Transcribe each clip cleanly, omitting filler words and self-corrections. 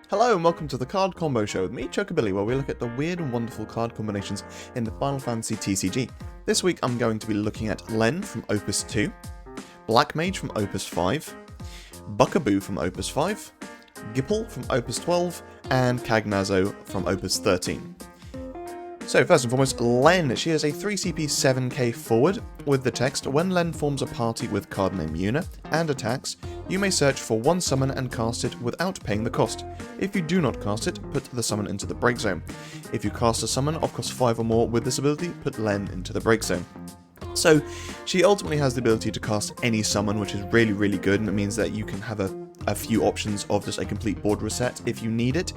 Hello and welcome to the Card Combo Show with me, Chocobo, where we look at the weird and wonderful card combinations in the Final Fantasy TCG. This week I'm going to be looking at Lenne from Opus 2, Black Mage from Opus 5, Buccaboo from Opus 5, Gippal from Opus 12, and Cagnazzo from Opus 13. So first and foremost, Lenne. She is a 3CP 7k forward with the text, when Lenne forms a party with card name Yuna and attacks, you may search for one summon and cast it without paying the cost. If you do not cast it, put the summon into the break zone. If you cast a summon of cost 5 or more with this ability, put Lenne into the break zone. So she ultimately has the ability to cast any summon, which is really good, and it means that you can have a few options of just a complete board reset if you need it,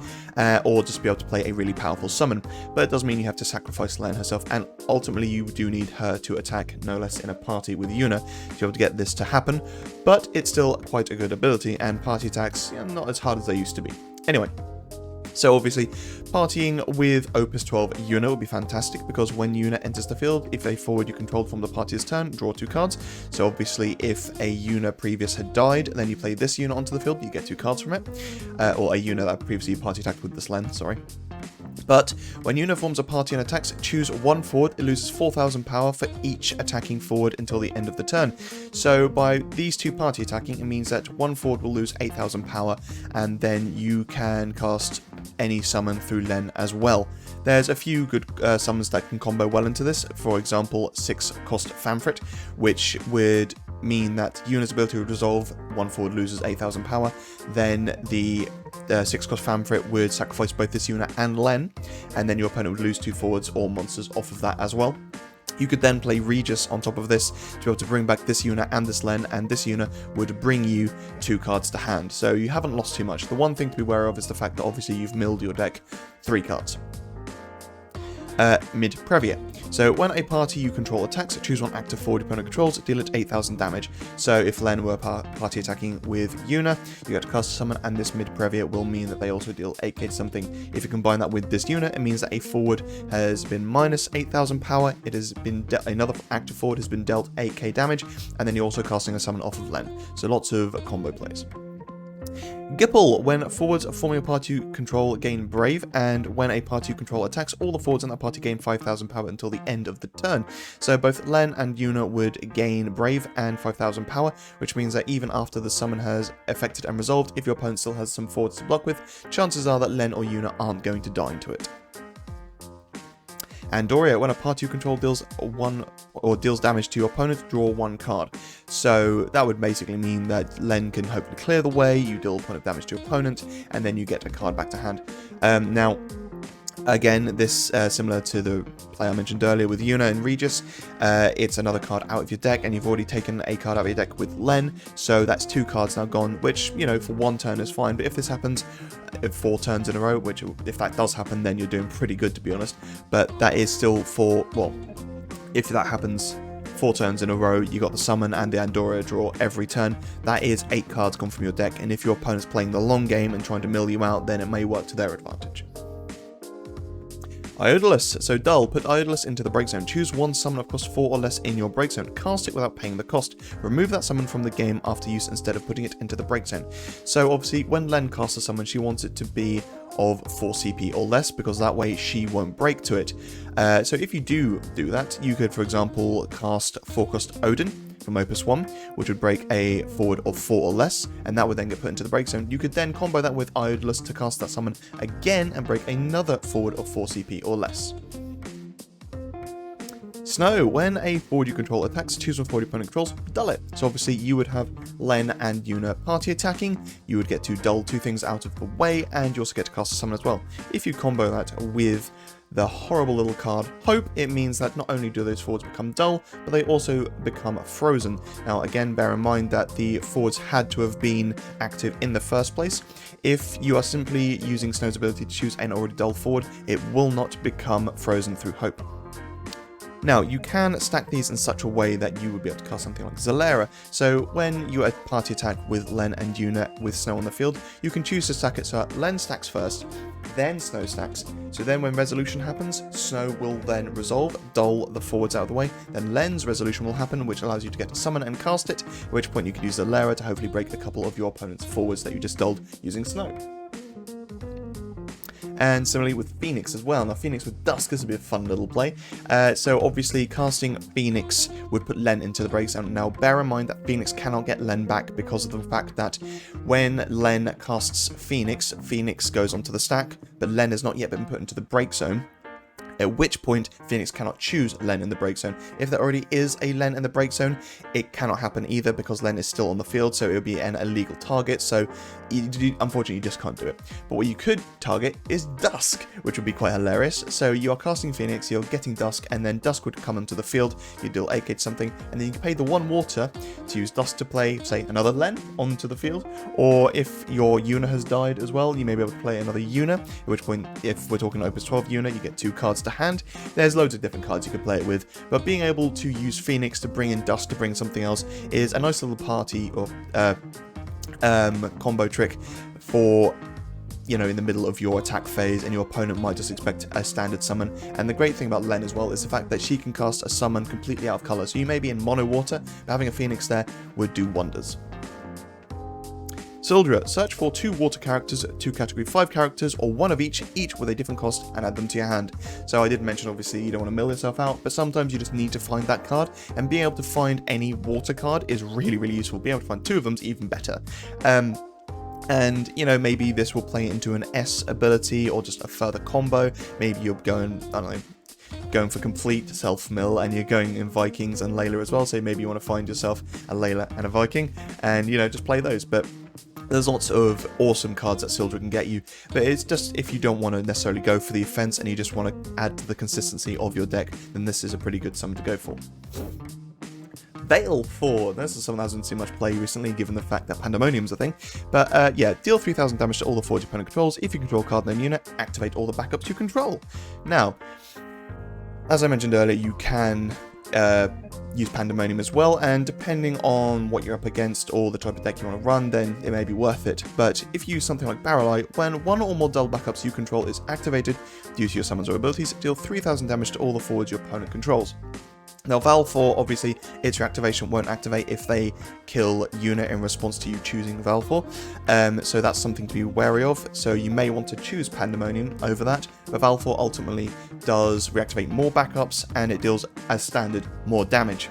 or just be able to play a really powerful summon. But it does mean you have to sacrifice Lenne herself, and ultimately you do need her to attack no less in a party with Yuna to be able to get this to happen, but it's still quite a good ability, and party attacks are not as hard as they used to be. Anyway, so obviously, partying with Opus 12 Yuna would be fantastic, because when Yuna enters the field, if a forward you controlled from the party's turn, draw 2 cards. So obviously, if a Yuna previous had died, then you play this Yuna onto the field, you get 2 cards from it. Or a Yuna that previously party attacked with this Lenne, sorry. But when Yuna forms a party and attacks, choose one forward. It loses 4,000 power for each attacking forward until the end of the turn. So by these 2 party attacking, it means that one forward will lose 8,000 power, and then you can cast any summon through Lenne as well. There's a few good summons that can combo well into this. For example, 6 cost Famfrit, which would mean that Yuna's ability would resolve, one forward loses 8,000 power, then the 6 cost Famfrit would sacrifice both this Yuna and Lenne, and then your opponent would lose 2 forwards or monsters off of that as well. You could then play Regis on top of this to be able to bring back this Yuna and this Lenne, and this Yuna would bring you 2 cards to hand. So you haven't lost too much. The one thing to be aware of is the fact that obviously you've milled your deck 3 cards. Mid-Previa. So when a party you control attacks, choose one active forward your opponent controls, deal it 8,000 damage. So if Lenne were party attacking with Yuna, you get to cast a summon, and this Mid-Previa will mean that they also deal 8k to something. If you combine that with this Yuna, it means that a forward has been minus 8,000 power, it has been another active forward has been dealt 8k damage, and then you're also casting a summon off of Lenne. So lots of combo plays. Gippal. When forwards forming a party you control gain Brave, and when a party you control attacks, all the forwards in that party gain 5,000 power until the end of the turn. So both Lenne and Yuna would gain Brave and 5,000 power, which means that even after the summon has affected and resolved, if your opponent still has some forwards to block with, chances are that Lenne or Yuna aren't going to die into it. Andoria. When a party you control deals damage to your opponent, draw 1 card. So that would basically mean that Lenne can hopefully clear the way, you deal a point of damage to your opponent, and then you get a card back to hand. Now, again, this similar to the play I mentioned earlier with Yuna and Regis, it's another card out of your deck, and you've already taken a card out of your deck with Lenne, so that's 2 cards now gone, which, you know, for 1 turn is fine, but if this happens 4 turns in a row, which if that does happen, then you're doing pretty good, to be honest, but that is still if that happens 4 turns in a row, you got the summon and the Andoria draw every turn, that is 8 cards gone from your deck, and if your opponent's playing the long game and trying to mill you out, then it may work to their advantage. Iodolus. So dull, put Iodolus into the break zone. Choose one summon of cost 4 or less in your break zone. Cast it without paying the cost. Remove that summon from the game after use instead of putting it into the break zone. So obviously when Lenne casts a summon, she wants it to be of 4 CP or less, because that way she won't break to it. So if you do that, you could, for example, cast 4 cost Odin from Opus 1, which would break a forward of 4 or less, and that would then get put into the break zone. You could then combo that with Iodolus to cast that summon again and break another forward of 4 CP or less. Snow. When a forward you control attacks, choose one forward your opponent controls, dull it. So obviously you would have Lenne and Yuna party attacking, you would get to dull 2 things out of the way, and you also get to cast a summon as well. If you combo that with the horrible little card Hope, it means that not only do those forwards become dull, but they also become frozen. Now again, bear in mind that the forwards had to have been active in the first place. If you are simply using Snow's ability to choose an already dull forward, it will not become frozen through Hope. Now, you can stack these in such a way that you would be able to cast something like Zalera. So when you party attack with Lenne and Yuna with Snow on the field, you can choose to stack it so that Lenne stacks first, then Snow stacks. So then when resolution happens, Snow will then resolve, dull the forwards out of the way, then Lenne's resolution will happen, which allows you to get to summon and cast it, at which point you can use Zalera to hopefully break a couple of your opponent's forwards that you just dulled using Snow. And similarly with Phoenix as well. Now Phoenix with Dusk is a bit of a fun little play. So obviously casting Phoenix would put Lenne into the break zone. Now bear in mind that Phoenix cannot get Lenne back because of the fact that when Lenne casts Phoenix, Phoenix goes onto the stack, but Lenne has not yet been put into the break zone. At which point, Phoenix cannot choose Lenne in the break zone. If there already is a Lenne in the break zone, it cannot happen either because Lenne is still on the field, so it would be an illegal target, so unfortunately you just can't do it. But what you could target is Dusk, which would be quite hilarious. So you are casting Phoenix, you're getting Dusk, and then Dusk would come into the field, you deal 8k to something, and then you can pay the 1 water to use Dusk to play, say, another Lenne onto the field, or if your Una has died as well, you may be able to play another Una, at which point, if we're talking Opus 12 Una, you get 2 cards to hand. There's loads of different cards you could play it with, but being able to use Phoenix to bring in Dust to bring something else is a nice little party or combo trick for, you know, in the middle of your attack phase and your opponent might just expect a standard summon. And the great thing about Lenne as well is the fact that she can cast a summon completely out of color. So you may be in mono water, but having a Phoenix there would do wonders. Sildra, search for 2 water characters, 2 category 5 characters, or 1 of each with a different cost, and add them to your hand. So I did mention obviously you don't want to mill yourself out, but sometimes you just need to find that card, and being able to find any water card is really, really useful. Being able to find 2 of them is even better. And, you know, maybe this will play into an S ability, or just a further combo. Maybe you're going, I don't know, going for complete self-mill, and you're going in Vikings and Layla as well, so maybe you want to find yourself a Layla and a Viking, and, you know, just play those. But there's lots of awesome cards that Sildra can get you, but it's just if you don't want to necessarily go for the offense and you just want to add to the consistency of your deck, then this is a pretty good summon to go for. Veil 4, this is something that hasn't seen much play recently given the fact that Pandemonium's a thing, but yeah, deal 3000 damage to all the forward your opponent controls. If you control card name unit, activate all the backups you control. Now, as I mentioned earlier, you can use Pandemonium as well, and depending on what you're up against or the type of deck you want to run, then it may be worth it. But if you use something like Barrelite, when 1 or more dull backups you control is activated due to your summons or abilities, deal 3000 damage to all the forwards your opponent controls. Now, Val 4, obviously, its reactivation won't activate if they kill Una in response to you choosing Val 4, so that's something to be wary of. So you may want to choose Pandemonium over that, but Val 4 ultimately does reactivate more backups, and it deals, as standard, more damage.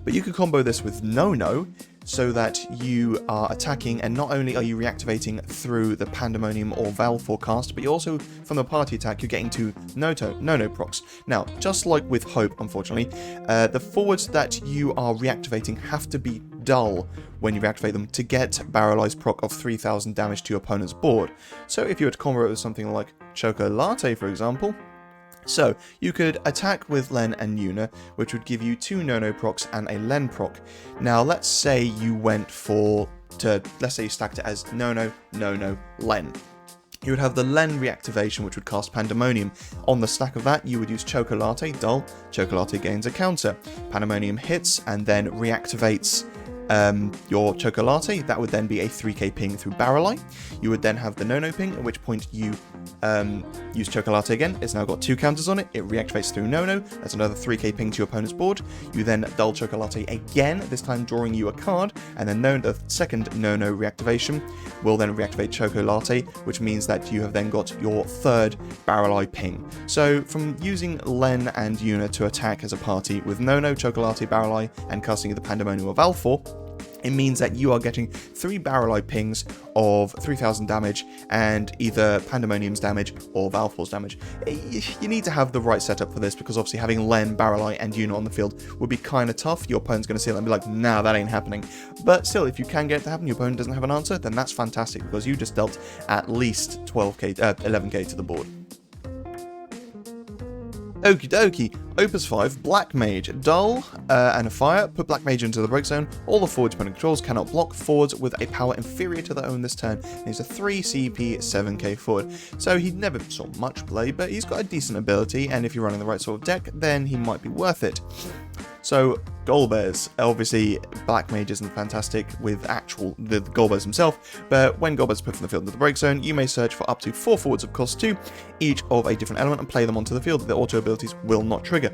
But you could combo this with No-No, so that you are attacking, and not only are you reactivating through the Pandemonium or Val forecast, but you also, from the party attack, you're getting 2 No-No procs. Now, just like with Hope, unfortunately, the forwards that you are reactivating have to be dull when you reactivate them to get Barrelized proc of 3000 damage to your opponent's board. So if you were to combo it with something like Choco Latte, for example, so you could attack with Lenne and Una, which would give you 2 No-No procs and a Lenne proc. Now let's say you went let's say you stacked it as No-No, No-No, Lenne. You would have the Lenne reactivation, which would cast Pandemonium. On the stack of that, you would use Choco Latte, dull, Choco Latte gains a counter. Pandemonium hits and then reactivates your Choco Latte. That would then be a 3k ping through Barrelite. You would then have the No-No ping, at which point you use Choco Latte again. It's now got 2 counters on it. It reactivates through No-No. That's another 3k ping to your opponent's board. You then dull Choco Latte again, this time drawing you a card, and then the second No-No reactivation will then reactivate Choco Latte, which means that you have then got your 3rd Barrelite ping. So from using Lenne and Una to attack as a party with No-No, Choco Latte, Barrelite, and casting the Pandemonium of Val 4, it means that you are getting 3 Barrelite pings of 3000 damage and either Pandemonium's damage or Val 4's damage. You need to have the right setup for this, because obviously having Lenne, Barrelite, and Una on the field would be kind of tough. Your opponent's going to see it and be like, nah, that ain't happening. But still, if you can get it to happen, your opponent doesn't have an answer, then that's fantastic, because you just dealt at least 11k to the board. Okie dokie, Opus 5, Black Mage, dull and a fire, put Black Mage into the break zone. All the forwards opponent controls cannot block forwards with a power inferior to their own this turn. He's a 3 CP 7k forward, so he never saw much play, but he's got a decent ability, and if you're running the right sort of deck, then he might be worth it. So, Golbez. Obviously, Black Mage isn't fantastic with the Golbez himself, but when Golbez is put from the field into the break zone, you may search for up to 4 forwards of cost 2, each of a different element, and play them onto the field. Their auto abilities will not trigger.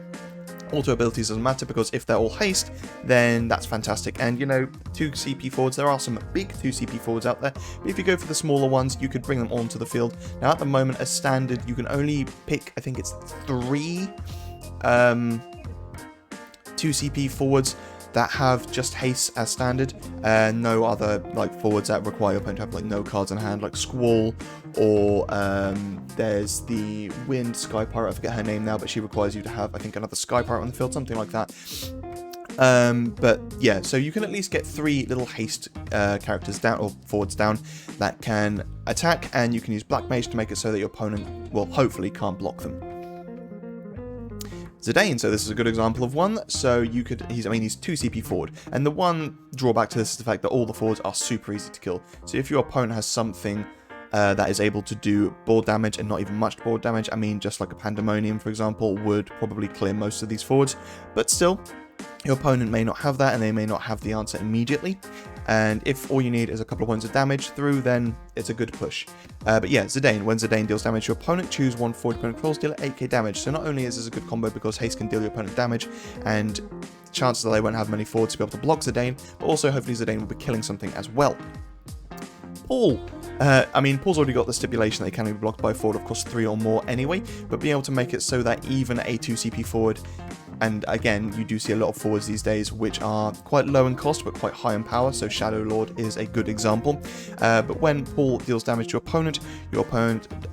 Auto abilities doesn't matter, because if they're all haste, then that's fantastic. And, you know, 2 CP forwards, there are some big 2 CP forwards out there, but if you go for the smaller ones, you could bring them onto the field. Now, at the moment, as standard, you can only pick, I think it's 3 2 CP forwards that have just haste as standard. No other like forwards that require your opponent to have like no cards in hand, like Squall, or there's the Wind Sky Pirate, I forget her name now, but she requires you to have, I think, another Sky Pirate on the field, something like that. But yeah, so you can at least get 3 little haste characters down, or forwards down, that can attack, and you can use Black Mage to make it so that your opponent, well, hopefully can't block them. Zidane, so this is a good example of one. So you could, he's 2 CP forward, and the one drawback to this is the fact that all the forwards are super easy to kill. So if your opponent has something that is able to do board damage, and not even much board damage, I mean just like a Pandemonium, for example, would probably clear most of these forwards, but still, your opponent may not have that, and they may not have the answer immediately. And if all you need is a couple of points of damage through, then it's a good push. But yeah, Zidane. When Zidane deals damage, your opponent choose one forward opponent controls, deal 8k damage. So not only is this a good combo because haste can deal your opponent damage, and chances are they won't have many forwards to be able to block Zidane, but also hopefully Zidane will be killing something as well. Paul. Paul's already got the stipulation that he can be blocked by a forward of course 3 or more anyway, but being able to make it so that even a 2 CP forward, and again, you do see a lot of forwards these days which are quite low in cost but quite high in power, so Shadow Lord is a good example. But when Paul deals damage to your opponent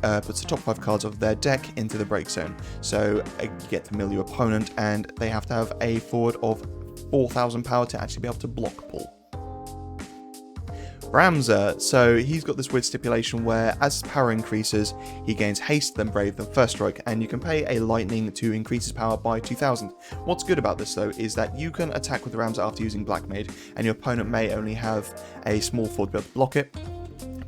puts the top 5 cards of their deck into the break zone. So you get to mill your opponent, and they have to have a forward of 4,000 power to actually be able to block Paul. Ramza, so he's got this weird stipulation where as his power increases, he gains haste, then brave, then first strike, and you can pay a lightning to increase his power by 2,000. What's good about this though is that you can attack with Ramza after using Black Mage, and your opponent may only have a small forward to be able to block it,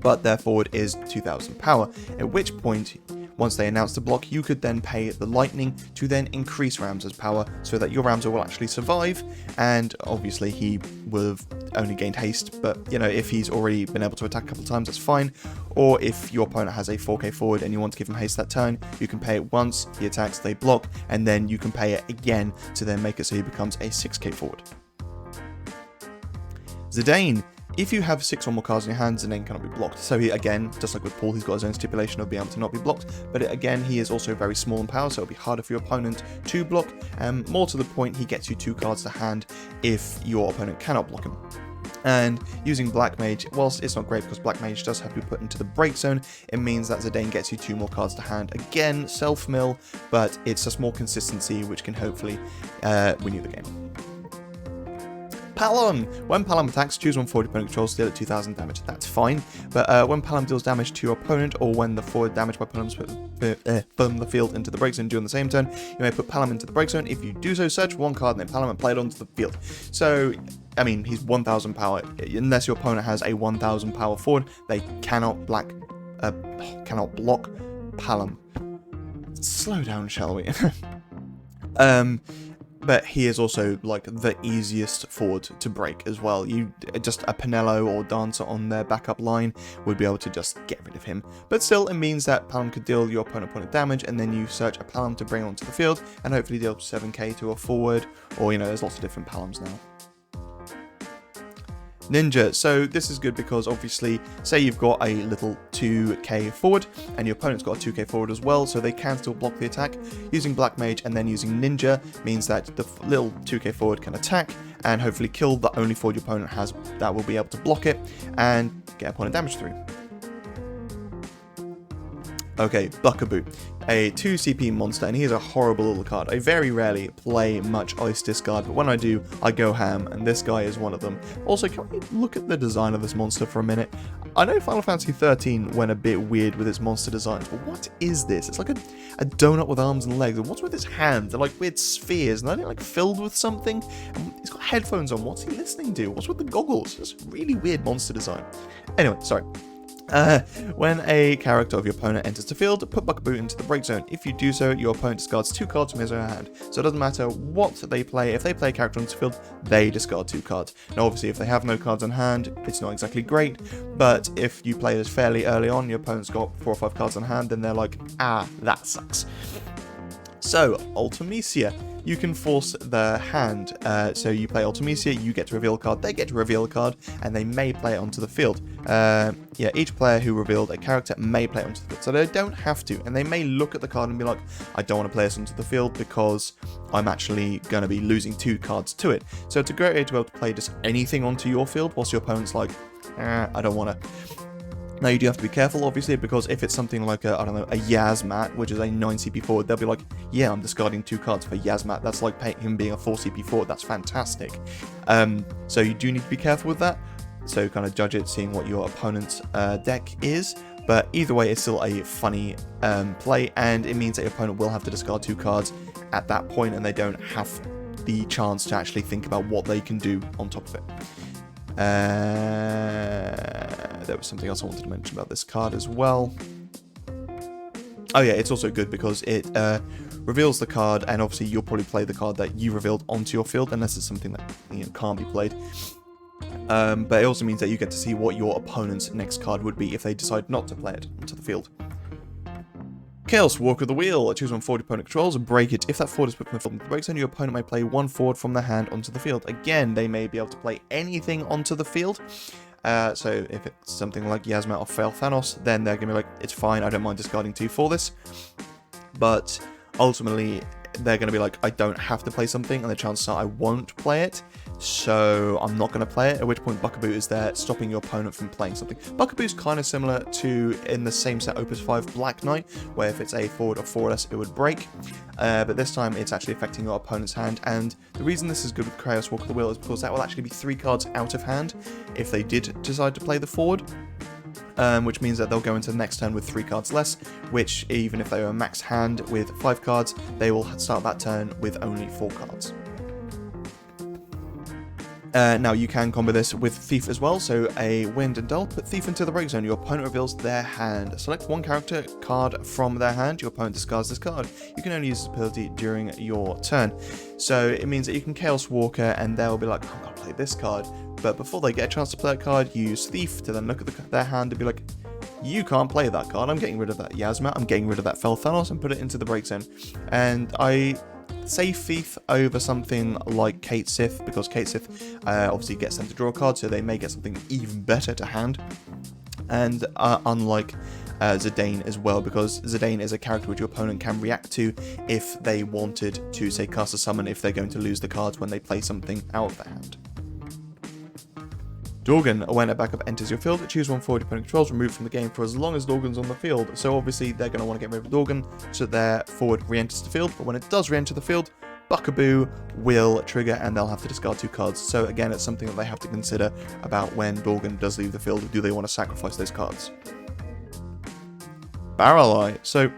but their forward is 2,000 power, at which point, once they announce the block, you could then pay the lightning to then increase Ramza's power so that your Ramza will actually survive, and obviously he will have only gained haste, but you know, if he's already been able to attack a couple of times, that's fine. Or if your opponent has a 4k forward and you want to give him haste that turn, you can pay it once, he attacks, they block, and then you can pay it again to then make it so he becomes a 6k forward. Zidane. If you have 6 or more cards in your hand, Zidane cannot be blocked. So he, again, just like with Paul, he's got his own stipulation of being able to not be blocked, but again, he is also very small in power, so it'll be harder for your opponent to block. More to the point, he gets you 2 cards to hand if your opponent cannot block him. And using Black Mage, whilst it's not great because Black Mage does have to be put into the break zone, it means that Zidane gets you 2 more cards to hand. Again, self-mill, but it's just more consistency, which can hopefully win you the game. Palom! When Palom attacks, choose one forward opponent controls, deal at 2,000 damage. That's fine, but when Palom deals damage to your opponent, or when the forward damage by Palom from the field into the break zone during the same turn, you may put Palom into the break zone. If you do so, search one card and then Palom and play it onto the field. So, I mean, he's 1,000 power. Unless your opponent has a 1,000 power forward, they cannot block Palom. Slow down, shall we? But he is also like the easiest forward to break as well. You just a Pinello or Dancer on their backup line would be able to just get rid of him. But still, it means that Palom could deal your opponent damage, and then you search a Palom to bring onto the field, and hopefully deal 7k to a forward, or you know, there's lots of different Paloms now. Ninja, so this is good because obviously, say you've got a little 2k forward, and your opponent's got a 2k forward as well, so they can still block the attack. Using Black Mage and then using Ninja means that the little 2k forward can attack, and hopefully kill the only forward your opponent has that will be able to block it, and get opponent damage through. Okay, Buccaboo, a 2 CP monster, and he is a horrible little card. I very rarely play much Ice Discard, but when I do, I go ham, and this guy is one of them. Also, can we look at the design of this monster for a minute? I know Final Fantasy 13 went a bit weird with its monster designs, but what is this? It's like a donut with arms and legs, and what's with his hands? They're like weird spheres, and they're like filled with something. And he's got headphones on, what's he listening to? What's with the goggles? It's really weird monster design. Anyway, sorry. When a character of your opponent enters the field, put Buccaboo into the break zone. If you do so, your opponent discards 2 cards from his own hand. So it doesn't matter what they play. If they play a character onto the field, they discard 2 cards. Now obviously if they have no cards on hand, it's not exactly great, but if you play this fairly early on, your opponent's got 4 or 5 cards on hand, then they're like, ah, that sucks. So, Ultimecia. You can force their hand. So you play Ultimecia, you get to reveal a card, they get to reveal a card, and they may play it onto the field. Yeah, each player who revealed a character may play it onto the field. So they don't have to, and they may look at the card and be like, I don't want to play this onto the field because I'm actually going to be losing 2 cards to it. So it's a great way to be able to play just anything onto your field, whilst your opponent's like, I don't want to. Now, you do have to be careful, obviously, because if it's something like a Yasmat, which is a 9 CP forward, they'll be like, yeah, I'm discarding 2 cards for Yasmat. That's like him being a 4 CP forward. That's fantastic. So you do need to be careful with that. So kind of judge it, seeing what your opponent's deck is. But either way, it's still a funny play, and it means that your opponent will have to discard 2 cards at that point, and they don't have the chance to actually think about what they can do on top of it. There was something else I wanted to mention about this card as well. Oh yeah, it's also good because it reveals the card, and obviously you'll probably play the card that you revealed onto your field, unless it's something that can't be played. But it also means that you get to see what your opponent's next card would be if they decide not to play it onto the field. Chaos Walk of the Wheel. Choose one forward your opponent controls and break it. If that forward is put from the field into the break zone, your opponent may play 1 forward from their hand onto the field. Again, they may be able to play anything onto the field. So if it's something like Yasmat or Fail Thanos, then they're going to be like, it's fine, I don't mind discarding 2 for this. But ultimately, they're going to be like, I don't have to play something, and the chances are I won't play it, so I'm not going to play it, at which point Buccaboo is there stopping your opponent from playing something. Buccaboo's kind of similar to, in the same set, Opus 5 Black Knight, where if it's a forward or forwardless, it would break, but this time it's actually affecting your opponent's hand, and the reason this is good with Chaos Walk of the Wheel is because that will actually be 3 cards out of hand if they did decide to play the forward. Which means that they'll go into the next turn with 3 cards less, which even if they were max hand with 5 cards, they will start that turn with only 4 cards. Now you can combo this with Thief as well, so a Wind and Dull, put Thief into the break zone, your opponent reveals their hand. Select one character card from their hand, your opponent discards this card. You can only use this ability during your turn. So it means that you can Chaos Walker and they'll be like, I'm going to play this card. But before they get a chance to play a card, use Thief to then look at their hand and be like, you can't play that card, I'm getting rid of that Yasmat, I'm getting rid of that Fel Thanos and put it into the break zone. And I say Thief over something like Kate Sith, because Kate Sith obviously gets them to draw a card, so they may get something even better to hand. And unlike Zidane as well, because Zidane is a character which your opponent can react to if they wanted to, say, cast a summon if they're going to lose the cards when they play something out of their hand. Dorgann, when a backup enters your field, choose one forward your opponent controls, removed from the game for as long as Dorgann's on the field. So obviously they're going to want to get rid of Dorgann so their forward re-enters the field, but when it does re-enter the field, Buccaboo will trigger and they'll have to discard 2 cards. So again, it's something that they have to consider about when Dorgann does leave the field. Do they want to sacrifice those cards? Barrel Eye. So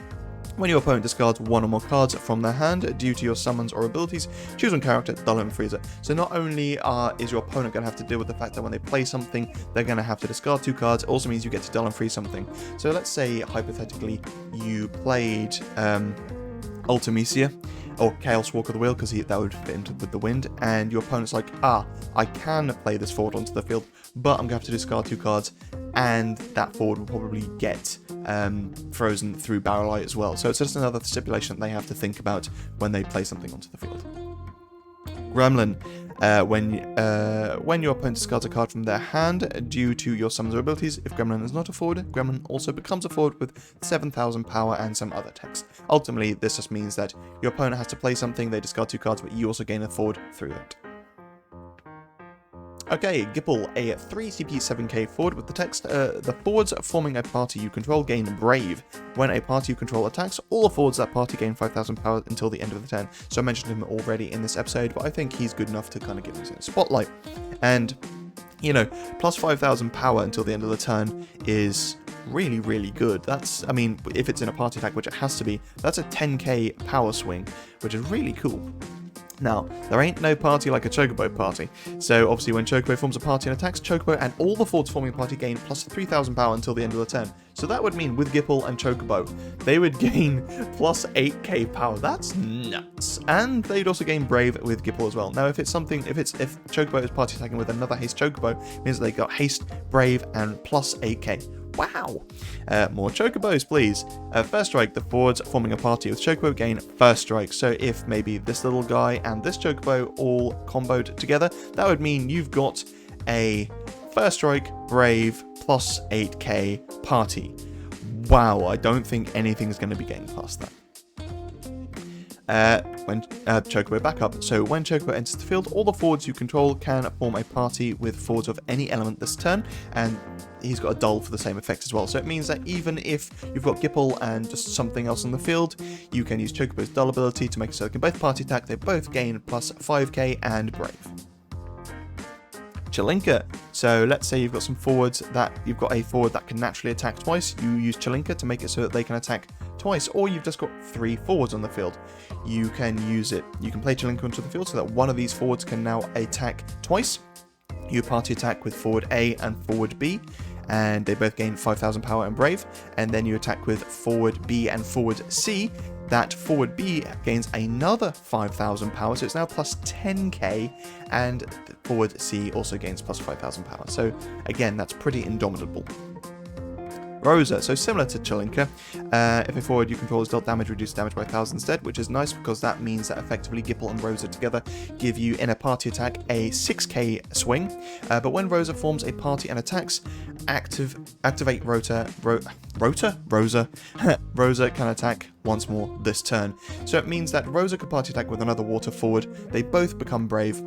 when your opponent discards 1 or more cards from their hand due to your summons or abilities, choose one character, Dull and Freezer. So not only is your opponent going to have to deal with the fact that when they play something, they're going to have to discard 2 cards, it also means you get to Dull and Freeze something. So let's say, hypothetically, you played Ultimecia, or Chaos Walk of the Wheel, because that would fit into with the Wind, and your opponent's like, I can play this forward onto the field, but I'm going to have to discard 2 cards, and that forward will probably get frozen through Barrel Eye as well. So it's just another stipulation that they have to think about when they play something onto the field. Gremlin. When your opponent discards a card from their hand due to your summons or abilities, if Gremlin is not a forward, Gremlin also becomes a forward with 7,000 power and some other text. Ultimately, this just means that your opponent has to play something, they discard 2 cards, but you also gain a forward through it. Okay, Gippal, a 3 CP 7k forward with the text, the forwards forming a party you control gain Brave. When a party you control attacks, all the forwards of that party gain 5,000 power until the end of the turn. So I mentioned him already in this episode, but I think he's good enough to kind of give him a spotlight. And, you know, plus 5,000 power until the end of the turn is really, really good. That's, I mean, if it's in a party attack, which it has to be, that's a 10k power swing, which is really cool. Now, there ain't no party like a Chocobo party, so obviously when Chocobo forms a party and attacks, Chocobo and all the forwards forming a party gain plus 3,000 power until the end of the turn. So that would mean with Gippal and Chocobo, they would gain plus 8k power. That's nuts. And they'd also gain Brave with Gippal as well. Now, if Chocobo is party attacking with another haste Chocobo, it means that they got haste, Brave, and plus 8k. Wow! More Chocobos, please. First strike, the forwards forming a party with Chocobo gain first strike. So if maybe this little guy and this Chocobo all comboed together, that would mean you've got a first strike, brave, plus 8k party. Wow, I don't think anything's going to be getting past that. When Chocobo backup. So when Chocobo enters the field, all the forwards you control can form a party with forwards of any element this turn, and he's got a dull for the same effect as well. So it means that even if you've got Gippal and just something else on the field, you can use Chocobo's dull ability to make it so they can both party attack. They both gain plus 5k and brave. Chilinka. So let's say you've got some forwards that you've got a forward that can naturally attack twice. You use Chilinka to make it so that they can attack twice, or you've just got 3 forwards on the field. You can use it. You can play Chilinka onto the field so that one of these forwards can now attack twice. You party attack with forward A and forward B, and they both gain 5,000 power and brave. And then you attack with forward B and forward C. That forward B gains another 5,000 power, so it's now plus 10k, and forward C also gains plus 5,000 power. So again, that's pretty indomitable. Rosa, so similar to Chilinka, if a forward you control is dealt damage, reduce damage by 1,000 instead, which is nice because that means that effectively Gippal and Rosa together give you in a party attack a 6k swing, but when Rosa forms a party and attacks, activate Rosa can attack once more this turn. So it means that Rosa could party attack with another water forward, they both become brave,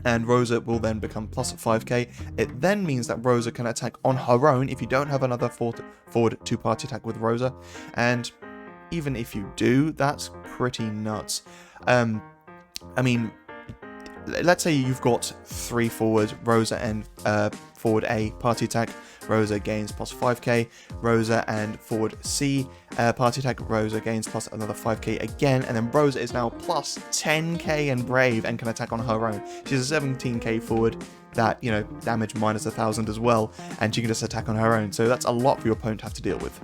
and Rosa will then become plus 5k. It then means that Rosa can attack on her own if you don't have another forward to party attack with Rosa, and even if you do, that's pretty nuts. I mean, let's say you've got 3 forwards, Rosa and forward A party attack, Rosa gains plus 5k, Rosa and forward C party attack, Rosa gains plus another 5k again, and then Rosa is now plus 10k and brave and can attack on her own. She's a 17k forward that, you know, damage minus 1,000 as well, and she can just attack on her own, so that's a lot for your opponent to have to deal with.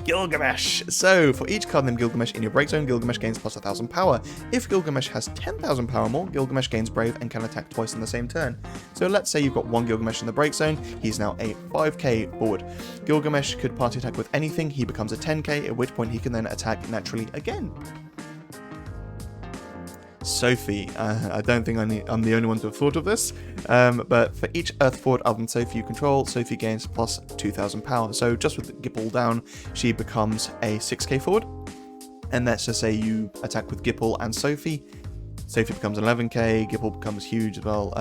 Gilgamesh. So, for each card named Gilgamesh in your break zone, Gilgamesh gains plus 1,000 power. If Gilgamesh has 10,000 power or more, Gilgamesh gains brave and can attack twice in the same turn. So let's say you've got 1 Gilgamesh in the break zone, he's now a 5k forward. Gilgamesh could party attack with anything, he becomes a 10k, at which point he can then attack naturally again. Sophie. I don't think I'm the only one to have thought of this, but for each Earth forward other than Sophie you control, Sophie gains plus 2,000 power. So just with Gippal down, she becomes a 6k forward. And let's just say you attack with Gippal and Sophie. Sophie becomes 11k, Gippal becomes huge as well,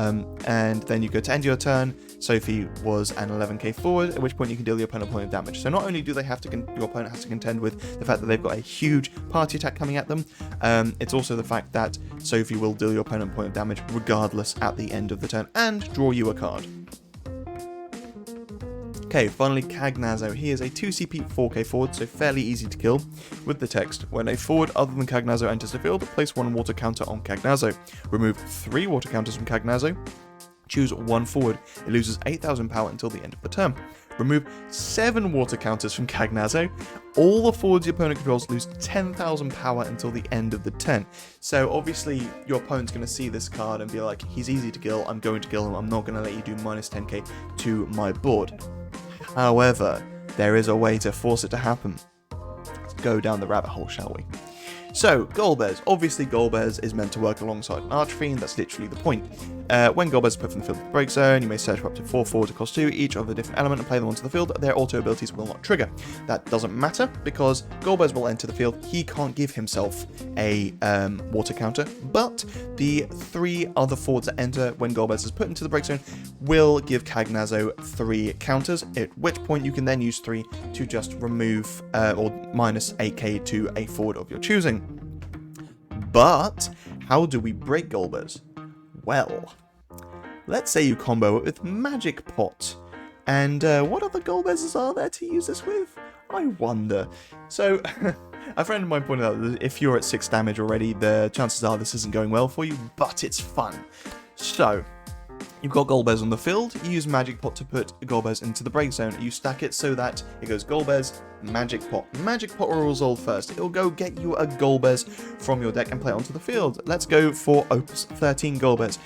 and then you go to end your turn, Sophie was an 11k forward, at which point you can deal your opponent a point of damage. So not only do they have to, your opponent has to contend with the fact that they've got a huge party attack coming at them, it's also the fact that Sophie will deal your opponent a point of damage regardless at the end of the turn, and draw you a card. Okay, finally Cagnazzo. He is a 2CP 4k forward, so fairly easy to kill, with the text: when a forward other than Cagnazzo enters the field, place 1 water counter on Cagnazzo. Remove 3 water counters from Cagnazzo. Choose 1 forward. It loses 8,000 power until the end of the turn. Remove 7 water counters from Cagnazzo. All the forwards your opponent controls lose 10,000 power until the end of the turn. So obviously your opponent's going to see this card and be like, he's easy to kill, I'm going to kill him, I'm not going to let you do minus 10k to my board. However, there is a way to force it to happen. Let's go down the rabbit hole, shall we? So, Golbez. Obviously, Golbez is meant to work alongside an Archfiend, that's literally the point. When Golbez is put from the field of the break zone, you may search for up to 4 forwards across 2, each of a different element, and play them onto the field. Their auto abilities will not trigger. That doesn't matter, because Golbez will enter the field. He can't give himself a water counter, but the 3 other forwards that enter when Golbez is put into the break zone will give Cagnazzo 3 counters, at which point you can then use 3 to just remove or minus 8k to a forward of your choosing. But how do we break Golbez? Well, let's say you combo it with Magic Pot. And what other Golbezes are there to use this with? I wonder. So, a friend of mine pointed out that if you're at 6 damage already, the chances are this isn't going well for you, but it's fun. So, you've got Golbez on the field, you use Magic Pot to put Golbez into the break zone. You stack it so that it goes Golbez, Magic Pot. Magic Pot will resolve first. It'll go get you a Golbez from your deck and play it onto the field. Let's go for Opus 13 Golbez.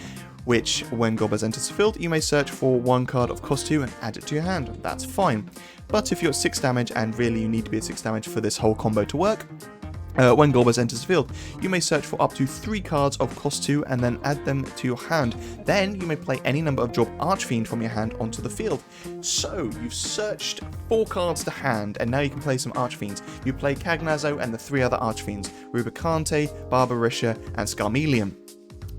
which when Golbez enters the field, you may search for one card of cost 2 and add it to your hand. That's fine. But if you're at 6 damage, and really you need to be at 6 damage for this whole combo to work, when Golbez enters the field, you may search for up to 3 cards of cost 2 and then add them to your hand. Then you may play any number of drop Archfiend from your hand onto the field. So you've searched 4 cards to hand, and now you can play some Archfiends. You play Cagnazzo and the 3 other Archfiends, Rubicante, Barbarisha, and Scarmelium.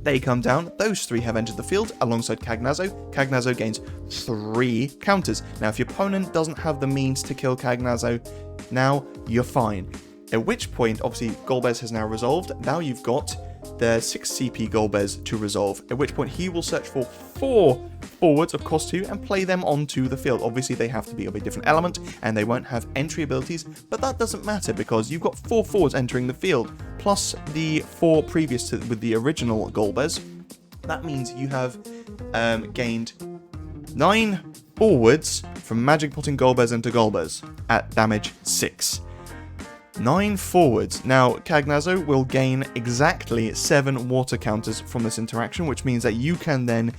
They come down, those 3 have entered the field alongside Cagnazzo. Cagnazzo gains 3 counters. Now if your opponent doesn't have the means to kill Cagnazzo, now you're fine. At which point, obviously, Golbez has now resolved. Now you've got the 6 CP Golbez to resolve, at which point he will search for 4 forwards of cost 2 and play them onto the field. Obviously, they have to be of a different element, and they won't have entry abilities, but that doesn't matter because you've got 4 forwards entering the field, plus the 4 previous to with the original Golbez. That means you have gained 9 forwards from Magic Potting Golbez into Golbez at damage 6. 9 forwards. Now, Cagnazzo will gain exactly 7 water counters from this interaction, which means that you can then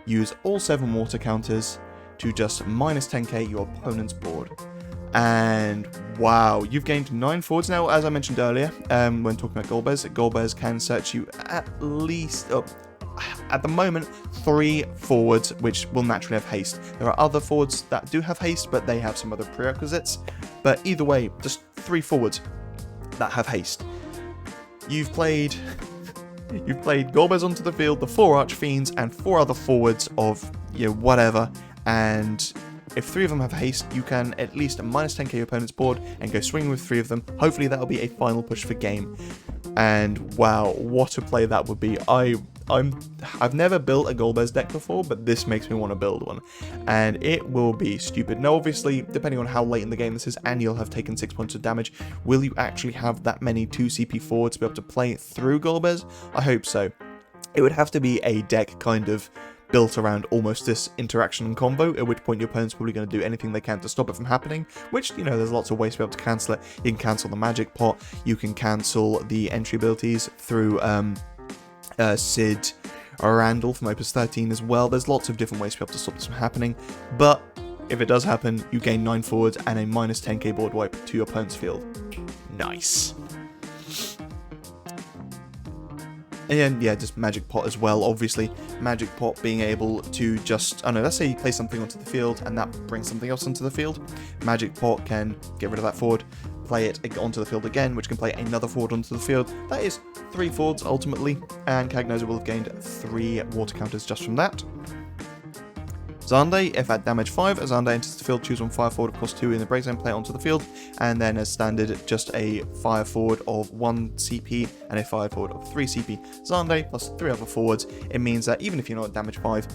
use all 7 water counters to just minus 10k your opponent's board. And wow, you've gained 9 forwards. Now, as I mentioned earlier, when talking about Golbez can search you at least, at the moment, 3 forwards, which will naturally have haste. There are other forwards that do have haste, but they have some other prerequisites. But either way, just 3 forwards that have haste. You've played Golbez onto the field, the 4 Archfiends, and 4 other forwards of, whatever. And if 3 of them have haste, you can at least minus 10k your opponent's board and go swinging with 3 of them. Hopefully that'll be a final push for game. And wow, what a play that would be. I've never built a Golbez deck before, but this makes me want to build one, and it will be stupid. Now, obviously, depending on how late in the game this is, and you'll have taken 6 points of damage, will you actually have that many 2 CP forwards to be able to play through Golbez? I hope so. It would have to be a deck kind of built around almost this interaction and combo, at which point your opponent's probably going to do anything they can to stop it from happening, which, there's lots of ways to be able to cancel it. You can cancel the magic pot, you can cancel the entry abilities through Sid or Randall from Opus 13 as well. There's lots of different ways to be able to stop this from happening, but if it does happen, you gain 9 forwards and a minus 10k board wipe to your opponent's field. Nice. And then, yeah, just Magic Pot as well, obviously. Magic Pot being able to just, let's say you play something onto the field and that brings something else onto the field. Magic Pot can get rid of that forward, play it onto the field again, which can play another forward onto the field. That is 3 forwards ultimately, and Cagnazzo will have gained 3 water counters just from that. Zande, if at damage 5, Zande enters the field, choose one fire forward of cost 2 in the break zone, play it onto the field, and then as standard, just a fire forward of 1 CP and a fire forward of 3 CP. Zande plus 3 other forwards. It means that even if you're not at damage 5,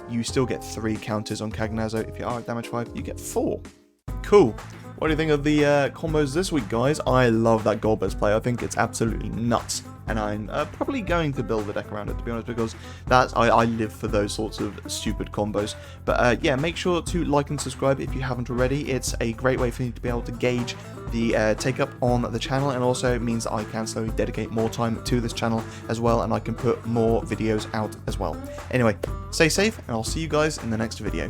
you still get 3 counters on Cagnazzo. If you are at damage 5, you get 4. Cool. What do you think of the combos this week, guys? I love that Golbez play. I think it's absolutely nuts. And I'm probably going to build a deck around it, to be honest, because I live for those sorts of stupid combos. But yeah, make sure to like and subscribe if you haven't already. It's a great way for me to be able to gauge the take-up on the channel, and also it means that I can slowly dedicate more time to this channel as well, and I can put more videos out as well. Anyway, stay safe, and I'll see you guys in the next video.